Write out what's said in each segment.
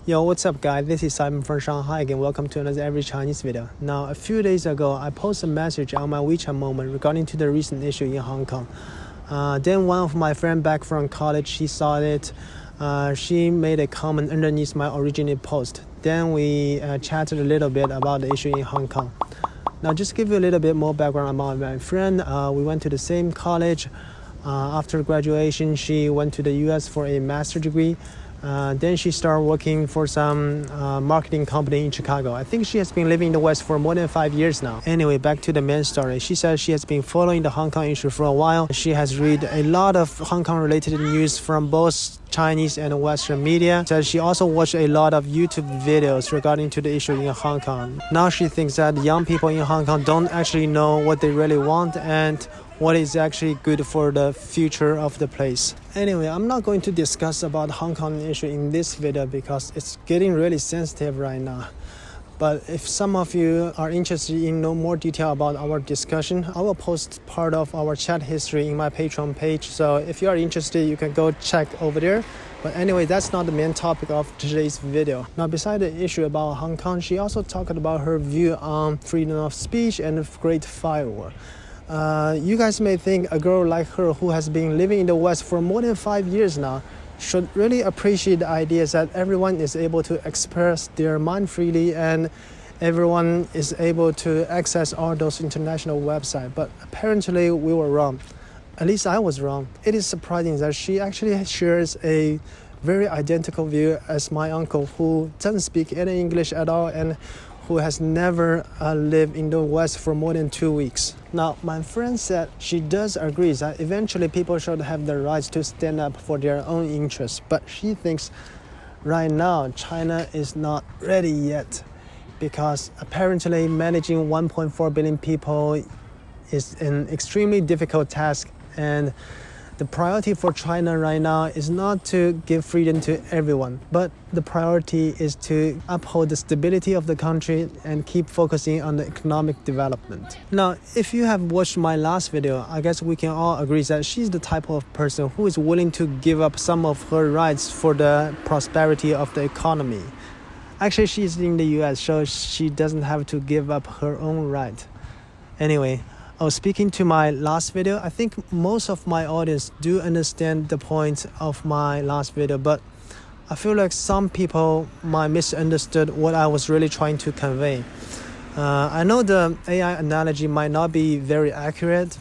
Yo, what's up guys? This is Simon from Shanghai again. Welcome to another Every Chinese video. Now, a few days ago, I posted a message on my WeChat moment regarding to the recent issue in Hong Kong. Then one of my friends back from college, she saw it. She made a comment underneath my original post. Then we chatted a little bit about the issue in Hong Kong. Now, just to give you a little bit more background about my friend, we went to the same college. After graduation, she went to the US for a master's degree. Then she started working for some marketing company in Chicago. I think she has been living in the West for more than 5 years now. Anyway, back to the main story. She says she has been following the Hong Kong issue for a while. She has read a lot of Hong Kong related news from both Chinese and Western media. Says she also watched a lot of YouTube videos regarding to the issue in Hong Kong. Now she thinks that young people in Hong Kong don't actually know what they really want and what is actually good for the future of the place. Anyway, I'm not going to discuss about Hong Kong issue in this video because it's getting really sensitive right now. But if some of you are interested in know more detail about our discussion, I will post part of our chat history in my Patreon page. So if you are interested, you can go check over there. But anyway, that's not the main topic of today's video. Now, beside the issue about Hong Kong, she also talked about her view on freedom of speech and the Great Firewall. You guys may think a girl like her who has been living in the West for more than 5 years now should really appreciate the ideas that everyone is able to express their mind freely and everyone is able to access all those international websites. But apparently we were wrong. At least I was wrong. It is surprising that she actually shares a very identical view as my uncle who doesn't speak any English at all and who has never lived in the West for more than 2 weeks. Now, my friend said she does agree that eventually people should have the rights to stand up for their own interests, but she thinks right now China is not ready yet because apparently managing 1.4 billion people is an extremely difficult task, and the priority for China right now is not to give freedom to everyone, but the priority is to uphold the stability of the country and keep focusing on the economic development. Now, if you have watched my last video, I guess we can all agree that she's the type of person who is willing to give up some of her rights for the prosperity of the economy. Actually, she's in the US, so she doesn't have to give up her own right. Anyway, speaking to my last video, I think most of my audience do understand the point of my last video, but I feel like some people might misunderstood what I was really trying to convey. I know the AI analogy might not be very accurate.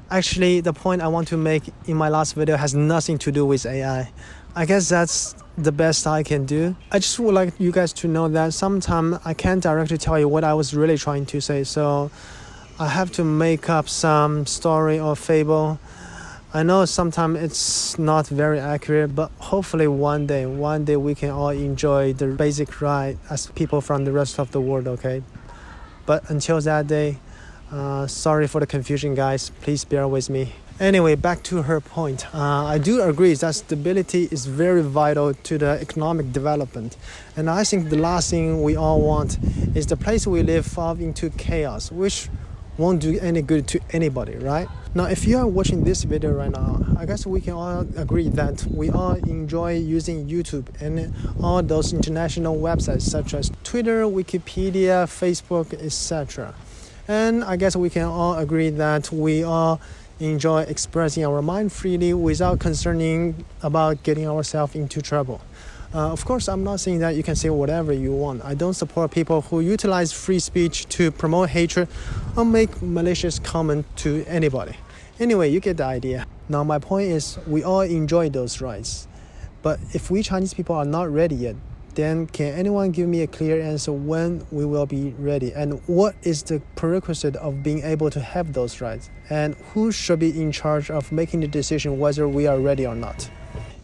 Actually, the point I want to make in my last video has nothing to do with AI. I guess that's the best I can do. I just would like you guys to know that sometimes I can't directly tell you what I was really trying to say, so I have to make up some story or fable. I know sometimes it's not very accurate, but hopefully one day we can all enjoy the basic right as people from the rest of the world, okay? But until that day, sorry for the confusion, guys. Please bear with me. Anyway, back to her point. I do agree that stability is very vital to the economic development. And I think the last thing we all want is the place we live fall into chaos, which won't do any good to anybody, right? Now, if you are watching this video right now, I guess we can all agree that we all enjoy using YouTube and all those international websites such as Twitter, Wikipedia, Facebook, etc. And I guess we can all agree that we all enjoy expressing our mind freely without concerning about getting ourselves into trouble. Of course, I'm not saying that you can say whatever you want. I don't support people who utilize free speech to promote hatred or make malicious comment to anybody. Anyway, you get the idea. Now, my point is we all enjoy those rights. But if we Chinese people are not ready yet, then can anyone give me a clear answer when we will be ready? And what is the prerequisite of being able to have those rights? And who should be in charge of making the decision whether we are ready or not?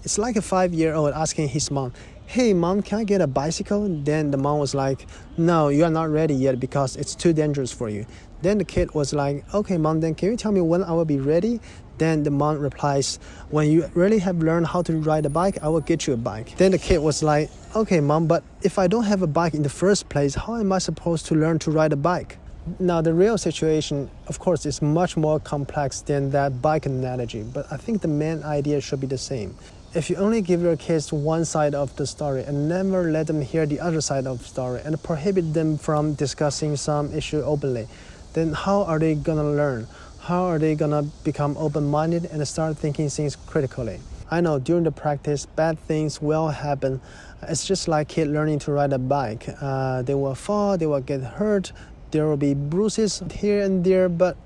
It's like a 5-year-old asking his mom, "Hey mom, can I get a bicycle?" Then the mom was like, "No, you are not ready yet because it's too dangerous for you." Then the kid was like, "Okay mom, then can you tell me when I will be ready?" Then the mom replies, "When you really have learned how to ride a bike, I will get you a bike." Then the kid was like, "Okay mom, but if I don't have a bike in the first place, how am I supposed to learn to ride a bike?" Now, the real situation, of course, is much more complex than that bike analogy, but I think the main idea should be the same. if you only give your kids one side of the story and never let them hear the other side of the story and prohibit them from discussing some issue openly, then how are they gonna learn? How are they gonna become open-minded and start thinking things critically? I know during the practice, bad things will happen. It's just like kids learning to ride a bike. They will fall, they will get hurt, there will be bruises here and there, but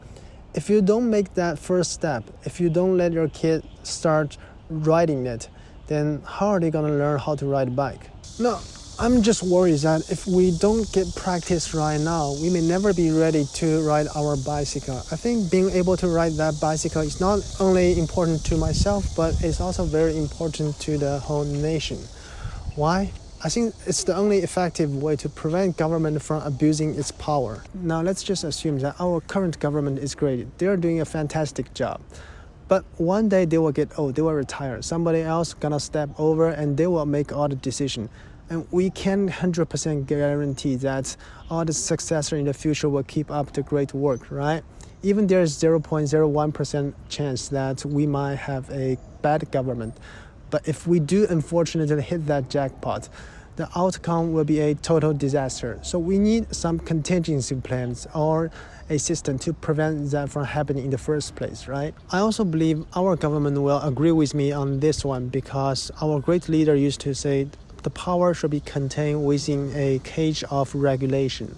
if you don't make that first step, if you don't let your kid start riding it, then how are they gonna learn how to ride a bike? No, I'm just worried that if we don't get practice right now, we may never be ready to ride our bicycle. I think being able to ride that bicycle is not only important to myself, but it's also very important to the whole nation. Why? I think it's the only effective way to prevent government from abusing its power. Now let's just assume that our current government is great. They're doing a fantastic job. But one day they will get old, they will retire. Somebody else gonna step over and they will make all the decision. And we can 100% guarantee that all the successors in the future will keep up the great work, right? Even there's 0.01% chance that we might have a bad government. But if we do unfortunately hit that jackpot, the outcome will be a total disaster. So we need some contingency plans or a system to prevent that from happening in the first place, right? I also believe our government will agree with me on this one because our great leader used to say the power should be contained within a cage of regulation.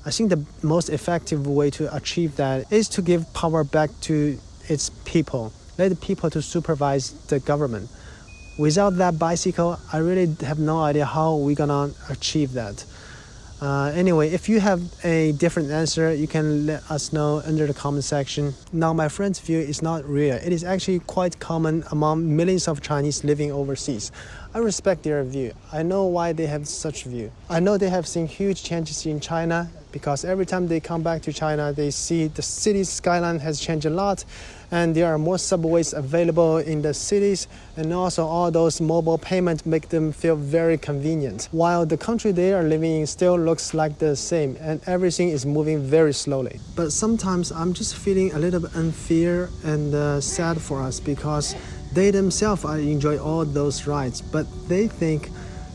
I think the most effective way to achieve that is to give power back to its people. Let the people to supervise the government. Without that bicycle, I really have no idea how we're gonna achieve that. Anyway, if you have a different answer, you can let us know under the comment section. Now, my friend's view is not rare. It is actually quite common among millions of Chinese living overseas. I respect their view. I know why they have such view. I know they have seen huge changes in China because every time they come back to China, they see the city's skyline has changed a lot and there are more subways available in the cities, and also all those mobile payments make them feel very convenient. While the country they are living in still looks like the same and everything is moving very slowly. But sometimes I'm just feeling a little bit unfair and sad for us because they themselves enjoy all those rights, but they think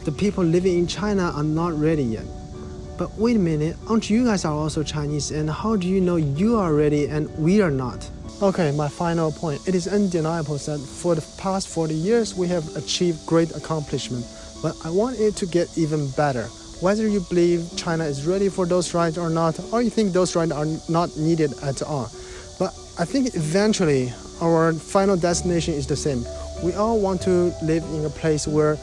the people living in China are not ready yet. But wait a minute, aren't you guys are also Chinese, and how do you know you are ready and we are not? Okay, my final point. It is undeniable that for the past 40 years we have achieved great accomplishment, but I want it to get even better. Whether you believe China is ready for those rights or not, or you think those rights are not needed at all. But I think eventually our final destination is the same. We all want to live in a place where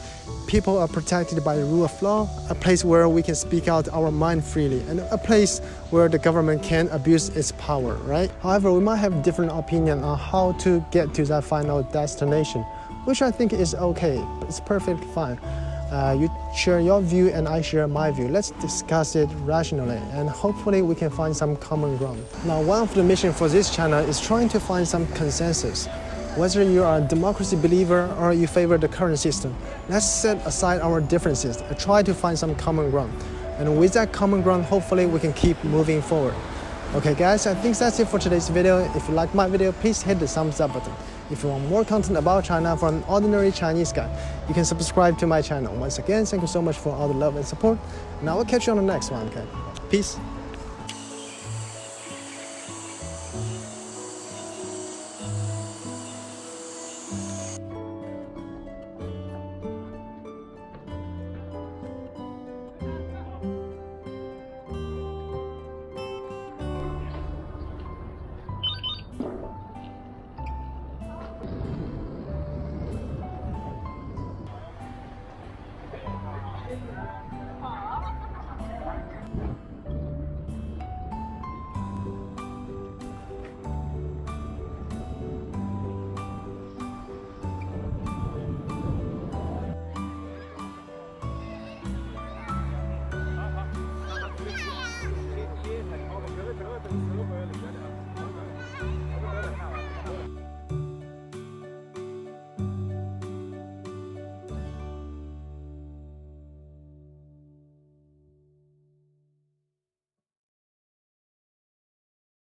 people are protected by the rule of law, a place where we can speak out our mind freely, and a place where the government can abuse its power, right? However, we might have different opinion on how to get to that final destination, which I think is okay. It's perfectly fine. You share your view and I share my view. Let's discuss it rationally and hopefully we can find some common ground. Now, one of the missions for this channel is trying to find some consensus. Whether you are a democracy believer or you favor the current system, let's set aside our differences and try to find some common ground. And with that common ground, hopefully we can keep moving forward. Okay guys, I think that's it for today's video. If you like my video, please hit the thumbs up button. If you want more content about China from an ordinary Chinese guy, you can subscribe to my channel. Once again, thank you so much for all the love and support. And I will catch you on the next one, okay? Peace.